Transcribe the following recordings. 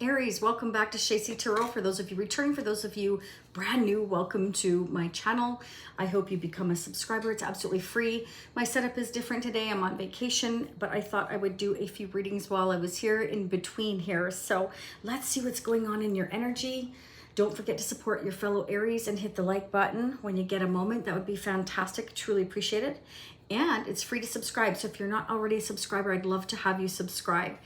Aries, welcome back to Shacy Tarot. For those of you returning, for those of you brand new, welcome to my channel. I hope you become a subscriber. It's absolutely free. My setup is different today. I'm on vacation, but I thought I would do a few readings while I was here in between here. So let's see what's going on in your energy. Don't forget to support your fellow Aries and hit the like button when you get a moment. That would be fantastic. Truly appreciate it. And it's free to subscribe. So if you're not already a subscriber, I'd love to have you subscribe.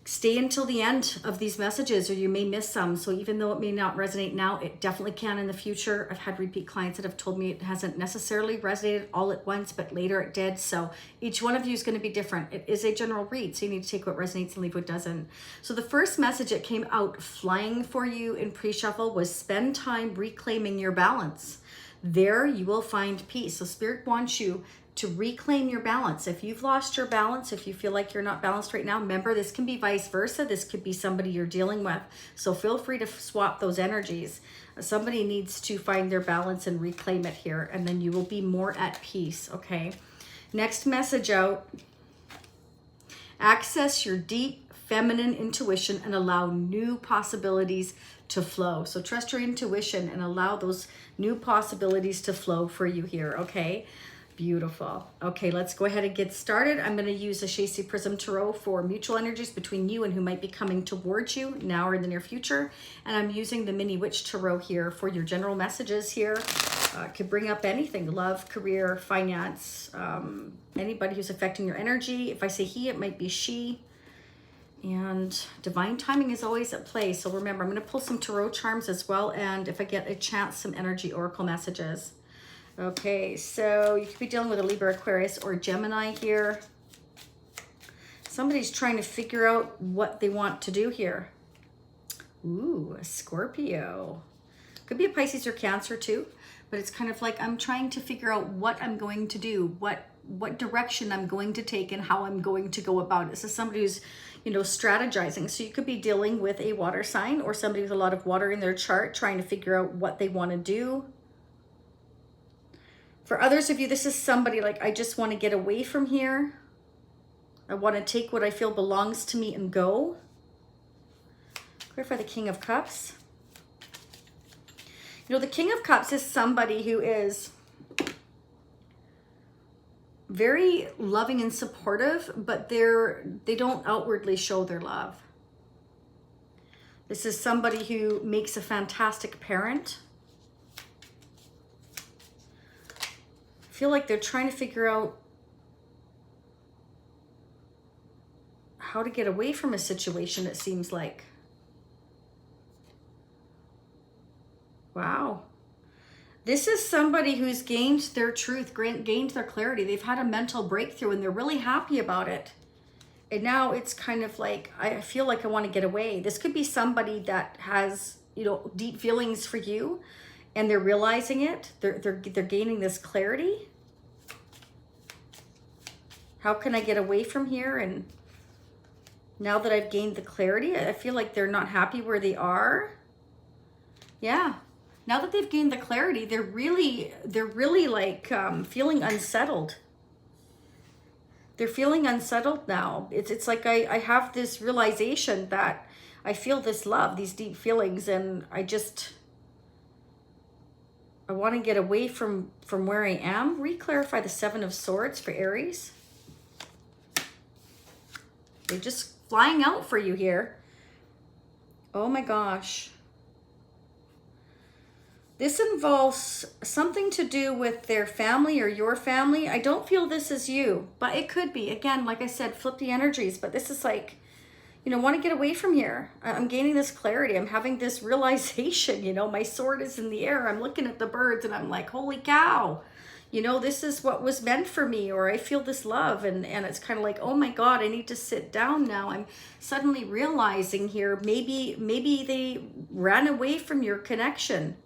Stay until the end of these messages or you may miss some. So even though it may not resonate now, it definitely can in the future. I've had repeat clients that have told me it hasn't necessarily resonated all at once, but later it did. So each one of you is going to be different. It is a general read, so you need to take what resonates and leave what doesn't. So the first message that came out flying for you in pre-shuffle was spend time reclaiming your balance. There you will find peace. So Spirit wants you to reclaim your balance. If you've lost your balance, if you feel like you're not balanced right now, remember this can be vice versa. This could be somebody you're dealing with. So feel free to swap those energies. Somebody needs to find their balance and reclaim it here, and then you will be more at peace, okay? Next message out. Access your deep feminine intuition and allow new possibilities to flow. So trust your intuition and allow those new possibilities to flow for you here, okay? Beautiful. Okay, let's go ahead and get started. I'm going to use a Shacy Prism Tarot for mutual energies between you and who might be coming towards you now or in the near future. And I'm using the Mini Witch Tarot here for your general messages here. Could bring up anything, love, career, finance, anybody who's affecting your energy. If I say he, it might be she. And divine timing is always at play. So remember, I'm going to pull some tarot charms as well. And if I get a chance, some energy oracle messages. Okay, so you could be dealing with a Libra, Aquarius, or Gemini here. Somebody's trying to figure out what they want to do here. Ooh, a Scorpio. Could be a Pisces or Cancer too, but it's kind of like I'm trying to figure out what I'm going to do, what direction I'm going to take and how I'm going to go about it. This is somebody who's, you know, strategizing. So you could be dealing with a water sign or somebody with a lot of water in their chart trying to figure out what they want to do. For others of you, this is somebody like, I just want to get away from here. I want to take what I feel belongs to me and go. Clarify the King of Cups. You know, the King of Cups is somebody who is very loving and supportive, but they don't outwardly show their love. This is somebody who makes a fantastic parent. I feel like they're trying to figure out how to get away from a situation, it seems like. Wow. This is somebody who's gained their truth, gained their clarity. They've had a mental breakthrough and they're really happy about it. And now it's kind of like, I feel like I want to get away. This could be somebody that has, you know, deep feelings for you and they're realizing it. They're gaining this clarity. How can I get away from here? And now that I've gained the clarity, I feel like they're not happy where they are. Yeah. Now that they've gained the clarity, they're really like feeling unsettled. They're feeling unsettled now. It's like I have this realization that I feel this love, these deep feelings, and I want to get away from where I am. Re-clarify the Seven of Swords for Aries. They're just flying out for you here. Oh my gosh. This involves something to do with their family or your family. I don't feel this is you, but it could be. Again, like I said, flip the energies, but this is like, you know, want to get away from here. I'm gaining this clarity. I'm having this realization, you know, my sword is in the air. I'm looking at the birds and I'm like, holy cow. You know, this is what was meant for me, or I feel this love, and it's kind of like, oh my God, I need to sit down now. I'm suddenly realizing here, maybe they ran away from your connection.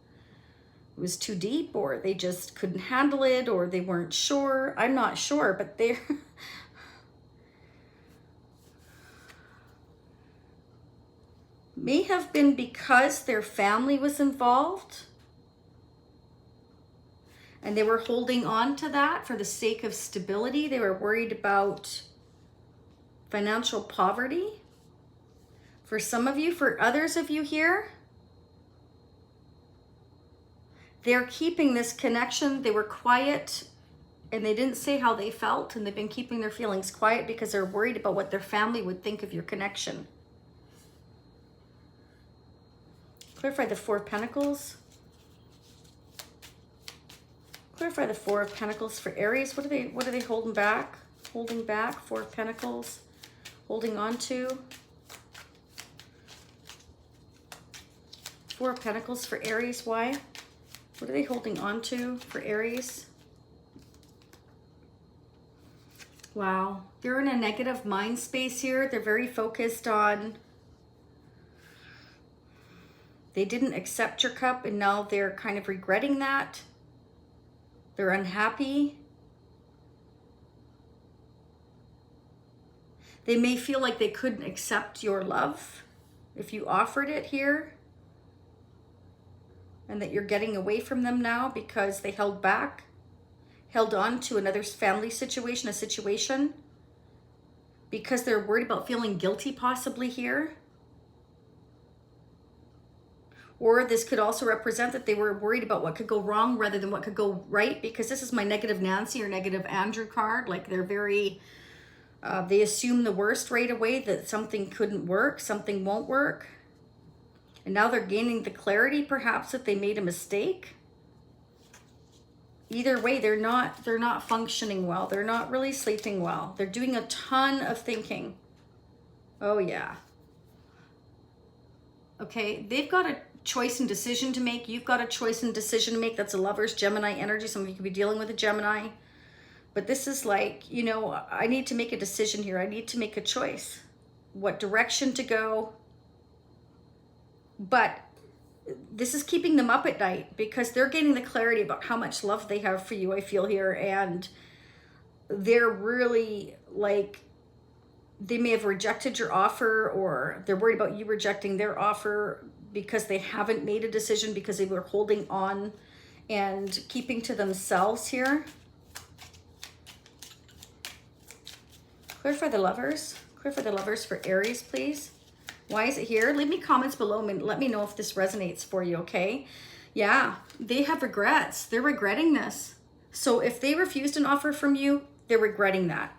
It was too deep, or they just couldn't handle it, or they weren't sure. I'm not sure, but they're may have been because their family was involved. And they were holding on to that for the sake of stability. They were worried about financial poverty. For some of you, for others of you here, they're keeping this connection. They were quiet and they didn't say how they felt, and they've been keeping their feelings quiet because they're worried about what their family would think of your connection. Clarify the Four of Pentacles. Clarify the Four of Pentacles for Aries. What are they holding back? Holding back. Four of Pentacles. Holding on to. Four of Pentacles for Aries. Why? What are they holding on to for Aries? Wow. They're in a negative mind space here. They're very focused on, they didn't accept your cup and now they're kind of regretting that. They're unhappy. They may feel like they couldn't accept your love if you offered it here, and that you're getting away from them now because they held back, held on to another family situation, a situation, because they're worried about feeling guilty possibly here. Or this could also represent that they were worried about what could go wrong rather than what could go right, because this is my negative Nancy or negative Andrew card. Like they're very, they assume the worst right away, that something couldn't work, something won't work. And now they're gaining the clarity perhaps that they made a mistake. Either way, they're not functioning well. They're not really sleeping well. They're doing a ton of thinking. Oh yeah. Okay, they've got a choice and decision to make. You've got a choice and decision to make. That's a Lover's Gemini energy. Some of you could be dealing with a Gemini. But this is like, you know, I need to make a decision here. I need to make a choice. What direction to go. But this is keeping them up at night because they're getting the clarity about how much love they have for you, I feel here. And they're really like, they may have rejected your offer, or they're worried about you rejecting their offer because they haven't made a decision, because they were holding on and keeping to themselves here. Clarify the Lovers. Clarify the Lovers for Aries, please. Why is it here? Leave me comments below and let me know if this resonates for you, okay? Yeah, they have regrets. They're regretting this. So if they refused an offer from you, they're regretting that.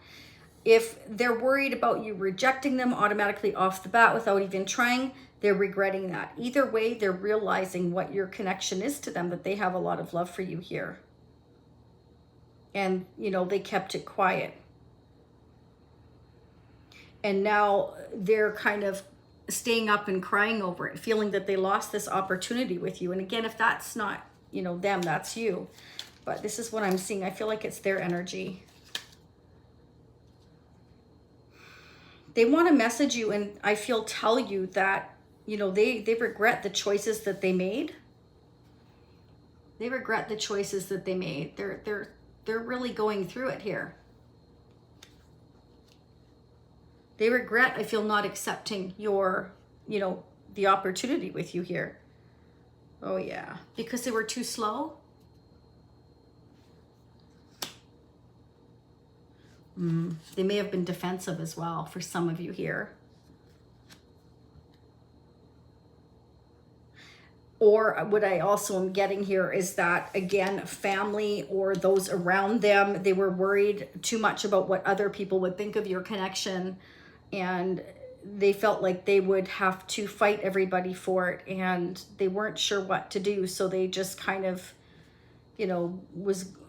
If they're worried about you rejecting them automatically off the bat without even trying, they're regretting that. Either way, they're realizing what your connection is to them, that they have a lot of love for you here. And, you know, they kept it quiet. And now they're kind of staying up and crying over it, feeling that they lost this opportunity with you. And again, if that's not, you know, them, that's you. But this is what I'm seeing. I feel like it's their energy. They want to message you and I feel tell you that, you know, they regret the choices that they made. They regret the choices that they made. They're really going through it here. They regret, I feel, not accepting your, you know, the opportunity with you here. Oh yeah, because they were too slow. They may have been defensive as well for some of you here. Or what I also am getting here is that, again, family or those around them, they were worried too much about what other people would think of your connection. And they felt like they would have to fight everybody for it. And they weren't sure what to do. So they just kind of, you know,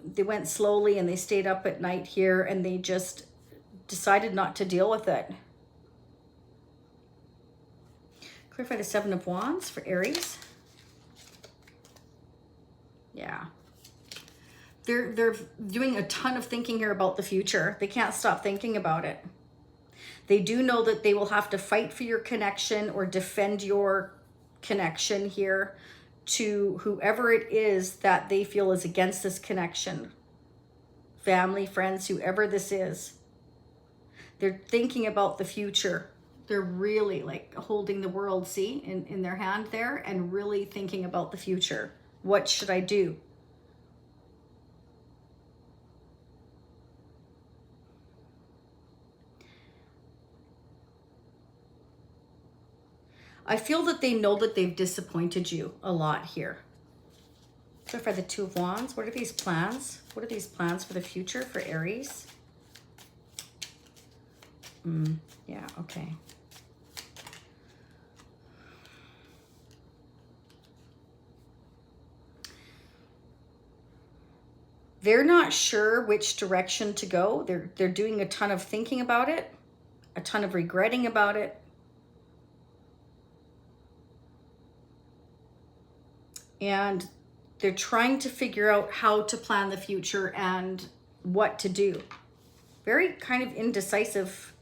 they went slowly and they stayed up at night here and they just decided not to deal with it. Clarify the Seven of Wands for Aries. Yeah. They're doing a ton of thinking here about the future. They can't stop thinking about it. They do know that they will have to fight for your connection or defend your connection here to whoever it is that they feel is against this connection. Family, friends, whoever this is. They're thinking about the future. They're really like holding the world, see, in their hand there, and really thinking about the future. What should I do? I feel that they know that they've disappointed you a lot here. So for the Two of Wands, what are these plans? What are these plans for the future for Aries? Yeah, okay. They're not sure which direction to go. They're doing a ton of thinking about it, a ton of regretting about it. And they're trying to figure out how to plan the future and what to do. Very kind of indecisive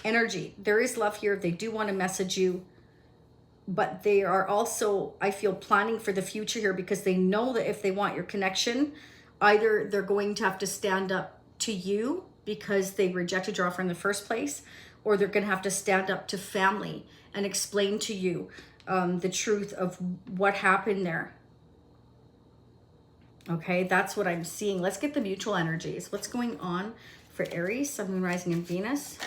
energy. There is love here. They do want to message you, but they are also, I feel, planning for the future here because they know that if they want your connection, either they're going to have to stand up to you because they rejected your offer in the first place, or they're going to have to stand up to family and explain to you the truth of what happened there. Okay, that's what I'm seeing. Let's get the mutual energies. What's going on for Aries, Sun, Moon, Rising, and Venus?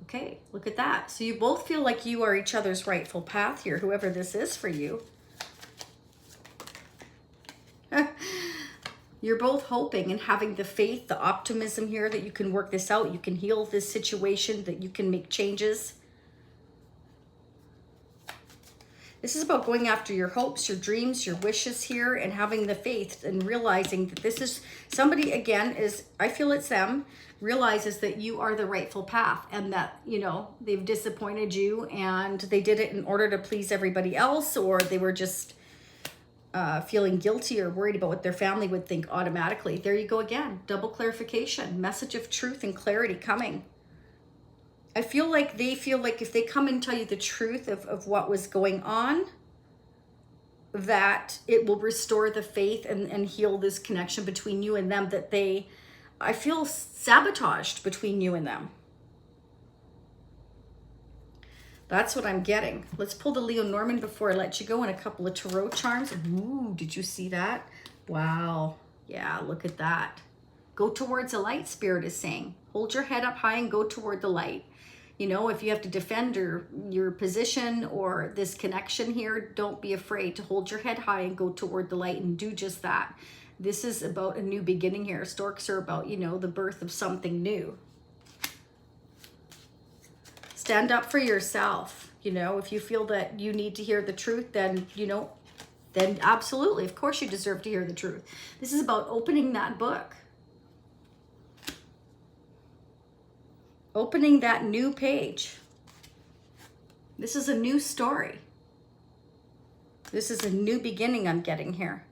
Okay, look at that. So you both feel like you are each other's rightful path here, whoever this is for you. You're both hoping and having the faith, the optimism here that you can work this out, you can heal this situation, that you can make changes. This is about going after your hopes, your dreams, your wishes here, and having the faith and realizing that this is somebody, again, is, I feel it's them, realizes that you are the rightful path and that, you know, they've disappointed you and they did it in order to please everybody else, or they were just feeling guilty or worried about what their family would think automatically. There you go again. Double clarification. Message of truth and clarity coming. I feel like they feel like if they come and tell you the truth of what was going on, that it will restore the faith and heal this connection between you and them that they, I feel, sabotaged between you and them. That's what I'm getting. Let's pull the Leo Norman before I let you go, and a couple of tarot charms. Ooh, did you see that? Wow. Yeah, look at that. Go towards the light, Spirit is saying. Hold your head up high and go toward the light. You know, if you have to defend your position or this connection here, don't be afraid to hold your head high and go toward the light and do just that. This is about a new beginning here. Storks are about, you know, the birth of something new. Stand up for yourself. You know, if you feel that you need to hear the truth, then, you know, then absolutely, of course you deserve to hear the truth. This is about opening that book. Opening that new page. This is a new story. This is a new beginning I'm getting here.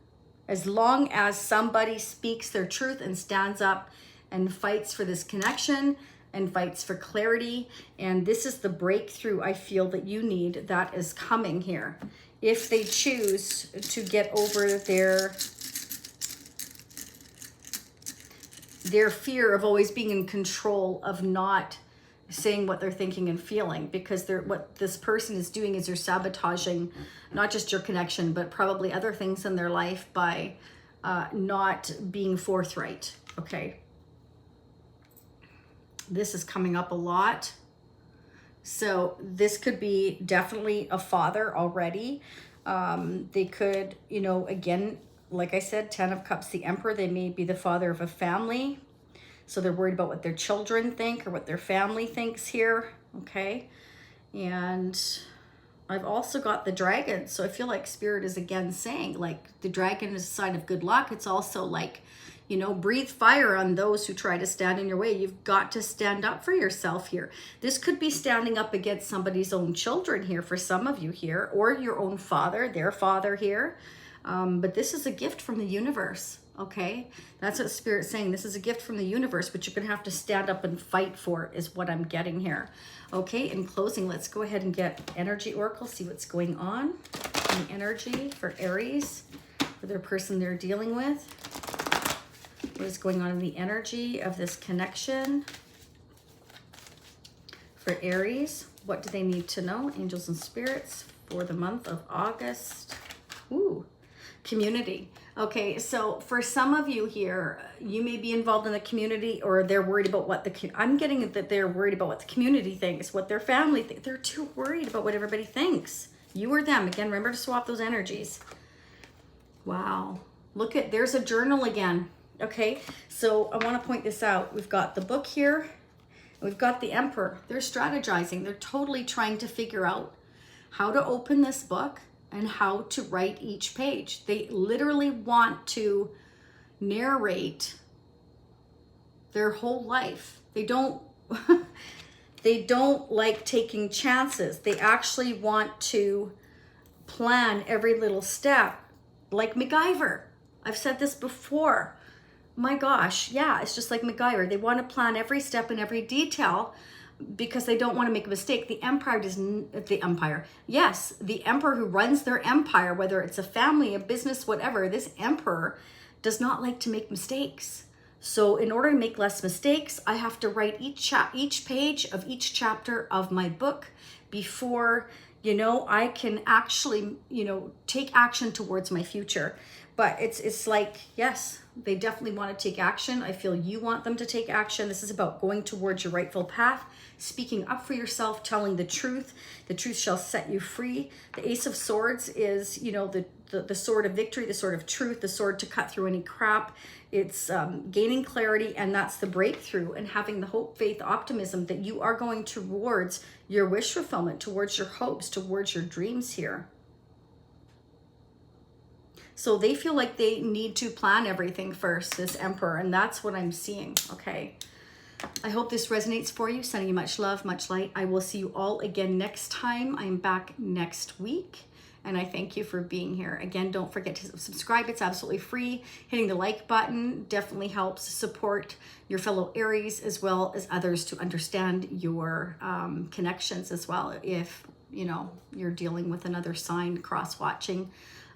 As long as somebody speaks their truth and stands up and fights for this connection and fights for clarity, and this is the breakthrough I feel that you need that is coming here. If they choose to get over their fear of always being in control, of not saying what they're thinking and feeling, because what this person is doing is they're sabotaging not just your connection, but probably other things in their life by not being forthright, okay? This is coming up a lot. So this could be definitely a father already. They could, you know, again, like I said, 10 of Cups, the Emperor, they may be the father of a family. So they're worried about what their children think or what their family thinks here, okay? And I've also got the Dragon. So I feel like Spirit is again saying, like, the Dragon is a sign of good luck. It's also like, you know, breathe fire on those who try to stand in your way. You've got to stand up for yourself here. This could be standing up against somebody's own children here for some of you here, or your own father, their father here. But this is a gift from the universe, okay? That's what Spirit's saying. This is a gift from the universe, but you're going to have to stand up and fight for it, is what I'm getting here. Okay, in closing, let's go ahead and get Energy Oracle, see what's going on in the energy for Aries, for their person they're dealing with. What is going on in the energy of this connection for Aries? What do they need to know? Angels and spirits for the month of August. Ooh, Community. Okay, so for some of you here, you may be involved in the community, or they're worried about what I'm getting that they're worried about what the community thinks, what their family thinks. They're too worried about what everybody thinks. You or them. Again, remember to swap those energies. Wow. Look at, there's a journal again. Okay, so I want to point this out. We've got the book here. We've got the Emperor. They're strategizing. They're totally trying to figure out how to open this book and how to write each page. They literally want to narrate their whole life. They don't they don't like taking chances. They actually want to plan every little step, like MacGyver. I've said this before. My gosh, yeah, it's just like MacGyver. They want to plan every step and every detail because they don't want to make a mistake. The Emperor yes, the Emperor who runs their empire, whether it's a family, a business, whatever, this Emperor does not like to make mistakes. So in order to make less mistakes, I have to write each page of each chapter of my book before, I can actually, take action towards my future. But it's like, yes, they definitely want to take action. I feel you want them to take action. This is about going towards your rightful path, speaking up for yourself, telling the truth. The truth shall set you free. The Ace of Swords is, the sword of victory, the sword of truth, the sword to cut through any crap. It's gaining clarity, and that's the breakthrough, and having the hope, faith, optimism that you are going towards your wish fulfillment, towards your hopes, towards your dreams here. So they feel like they need to plan everything first, this Emperor, and that's what I'm seeing, okay? I hope this resonates for you. Sending you much love, much light. I will see you all again next time. I'm back next week, and I thank you for being here. Again, don't forget to subscribe. It's absolutely free. Hitting the like button definitely helps support your fellow Aries as well as others to understand your connections as well. If, you're dealing with another sign, cross-watching,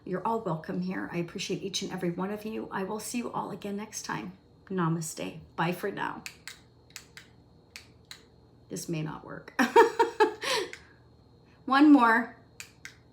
you're all welcome here. I appreciate each and every one of you. I will see you all again next time. Namaste. Bye for now. This may not work. One more.